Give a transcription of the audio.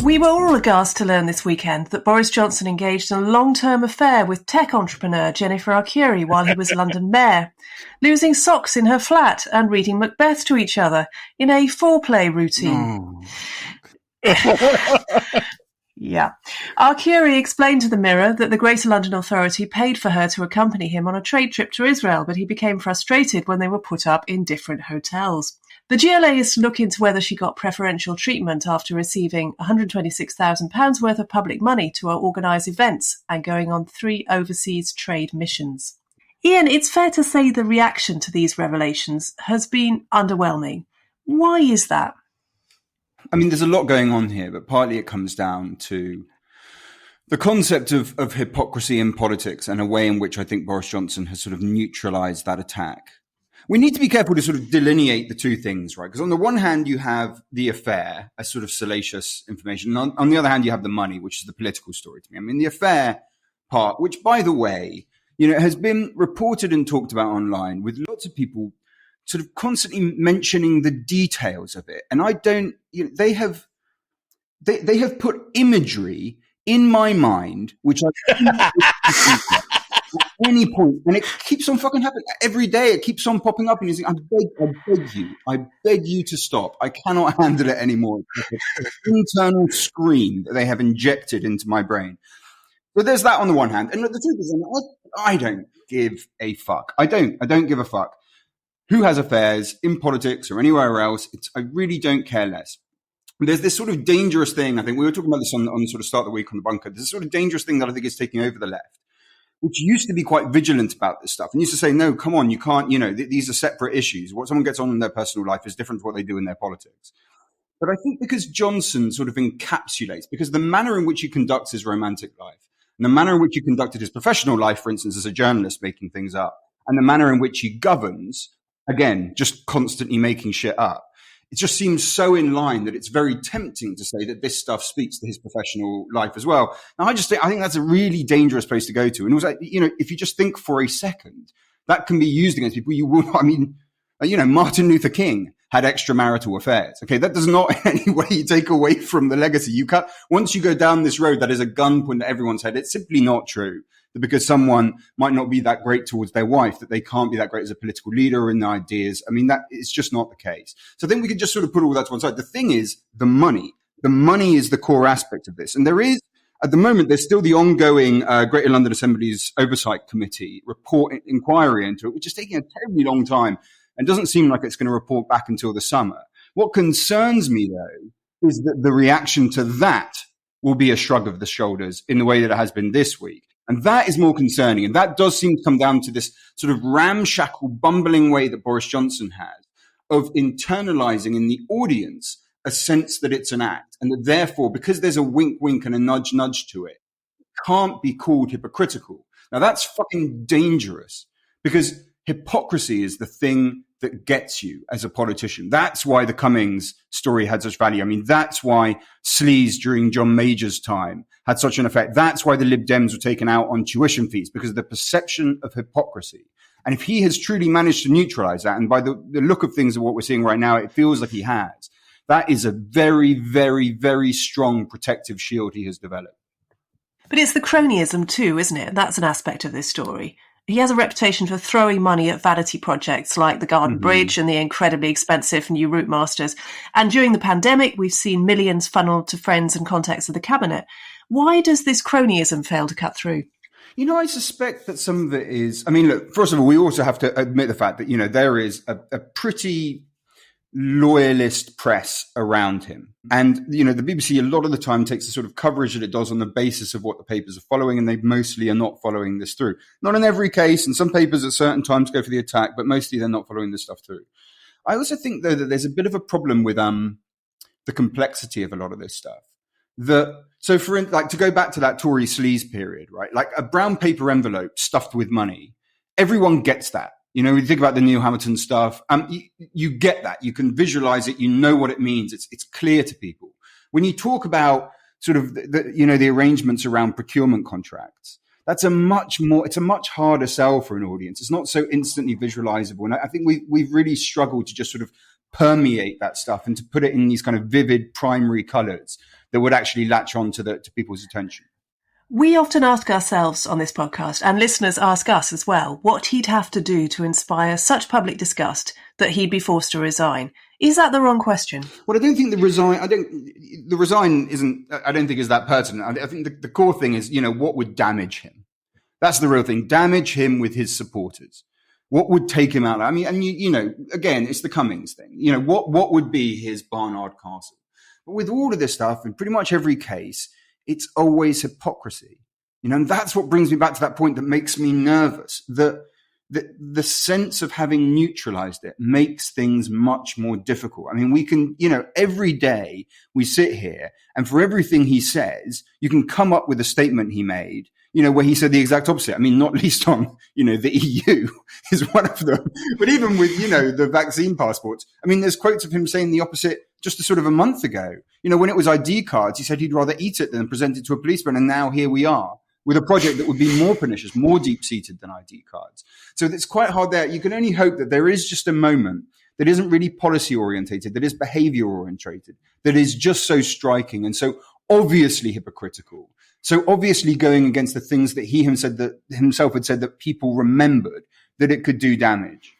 We were all aghast to learn this weekend that Boris Johnson engaged in a long-term affair with tech entrepreneur Jennifer Arcuri while he was London mayor, losing socks in her flat and reading Macbeth to each other in a foreplay routine. Yeah. Arcuri explained to the Mirror that the Greater London Authority paid for her to accompany him on a trade trip to Israel, but he became frustrated when they were put up in different hotels. The GLA is to look into whether she got preferential treatment after receiving £126,000 worth of public money to organise events and going on 3 overseas trade missions. Ian, it's fair to say the reaction to these revelations has been underwhelming. Why is that? I mean, there's a lot going on here, but partly it comes down to the concept of hypocrisy in politics and a way in which I think Boris Johnson has sort of neutralised that attack. We need to be careful to sort of delineate the two things, right? Because on the one hand, you have the affair as sort of salacious information. And on the other hand, you have the money, which is the political story to me. I mean, the affair part, which, by the way, has been reported and talked about online with lots of people sort of constantly mentioning the details of it. And I don't, they have put imagery in my mind, which I at any point, and it keeps on fucking happening every day. It keeps on popping up, and he's like, I beg you to stop. I cannot handle it anymore. It's like an internal scream that they have injected into my brain. But there's that on the one hand, and the truth is, I don't give a fuck. I don't give a fuck who has affairs in politics or anywhere else. I really don't care less. There's this sort of dangerous thing. I think we were talking about this on the sort of start of the week on the bunker. There's a sort of dangerous thing that I think is taking over the left, which used to be quite vigilant about this stuff and used to say, no, come on, you can't, these are separate issues. What someone gets on in their personal life is different to what they do in their politics. But I think because Johnson sort of encapsulates, because the manner in which he conducts his romantic life and the manner in which he conducted his professional life, for instance, as a journalist making things up, and the manner in which he governs, again, just constantly making shit up, it just seems so in line that it's very tempting to say that this stuff speaks to his professional life as well. Now, I think that's a really dangerous place to go to. And also, if you just think for a second, that can be used against people. Martin Luther King had extramarital affairs. Okay, that does not in any way take away from the legacy. Once you go down this road, that is a gun pointed at everyone's head. It's simply not true that because someone might not be that great towards their wife, that they can't be that great as a political leader or in their ideas. I mean, that it's just not the case. So I think we could just sort of put all that to one side. The thing is the money. The money is the core aspect of this. And there is, at the moment, there's still the ongoing Greater London Assembly's Oversight Committee inquiry into it, which is taking a terribly long time and doesn't seem like it's going to report back until the summer. What concerns me, though, is that the reaction to that will be a shrug of the shoulders in the way that it has been this week. And that is more concerning. And that does seem to come down to this sort of ramshackle, bumbling way that Boris Johnson has of internalizing in the audience a sense that it's an act. And that therefore, because there's a wink, wink and a nudge, nudge to it, it can't be called hypocritical. Now, that's fucking dangerous because hypocrisy is the thing that gets you as a politician. That's why the Cummings story had such value. I mean, that's why sleaze during John Major's time had such an effect. That's why the Lib Dems were taken out on tuition fees, because of the perception of hypocrisy. And if he has truly managed to neutralize that, and by the look of things of what we're seeing right now, it feels like he has, that is a very, very, very strong protective shield he has developed. But it's the cronyism too, isn't it? That's an aspect of this story. He has a reputation for throwing money at vanity projects like the Garden Bridge and the incredibly expensive new Route Masters. And during the pandemic, we've seen millions funneled to friends and contacts of the cabinet. Why does this cronyism fail to cut through? I suspect that some of it is, look, first of all, we also have to admit the fact that, there is a pretty loyalist press around him. And, the BBC a lot of the time takes the sort of coverage that it does on the basis of what the papers are following, and they mostly are not following this through. Not in every case, and some papers at certain times go for the attack, but mostly they're not following this stuff through. I also think, though, that there's a bit of a problem with the complexity of a lot of this stuff. So to go back to that Tory sleaze period, right? Like a brown paper envelope stuffed with money, everyone gets that. You think about the Neil Hamilton stuff, you get that. You can visualize it. You know what it means. It's clear to people. When you talk about sort of the arrangements around procurement contracts, it's a much harder sell for an audience. It's not so instantly visualizable. And I think we've really struggled to just sort of permeate that stuff and to put it in these kind of vivid primary colors that would actually latch on to people's attention. We often ask ourselves on this podcast, and listeners ask us as well, what he'd have to do to inspire such public disgust that he'd be forced to resign. Is that the wrong question? Well, I don't think I don't think is that pertinent. I think the core thing is, what would damage him? That's the real thing. Damage him with his supporters. What would take him out? I mean, and again, it's the Cummings thing. What would be his Barnard Castle? But with all of this stuff, in pretty much every case, it's always hypocrisy. And that's what brings me back to that point that makes me nervous, that the sense of having neutralized it makes things much more difficult. I mean, we can, every day we sit here and for everything he says, you can come up with a statement he made, where he said the exact opposite. I mean, not least on, the EU is one of them. But even with, the vaccine passports, I mean, there's quotes of him saying the opposite just a sort of a month ago. When it was ID cards, he said he'd rather eat it than present it to a policeman. And now here we are with a project that would be more pernicious, more deep-seated than ID cards. So it's quite hard there. You can only hope that there is just a moment that isn't really policy-orientated, that is behavior-orientated, that is just so striking and so obviously hypocritical, so obviously going against the things that he himself had said that people remembered, that it could do damage.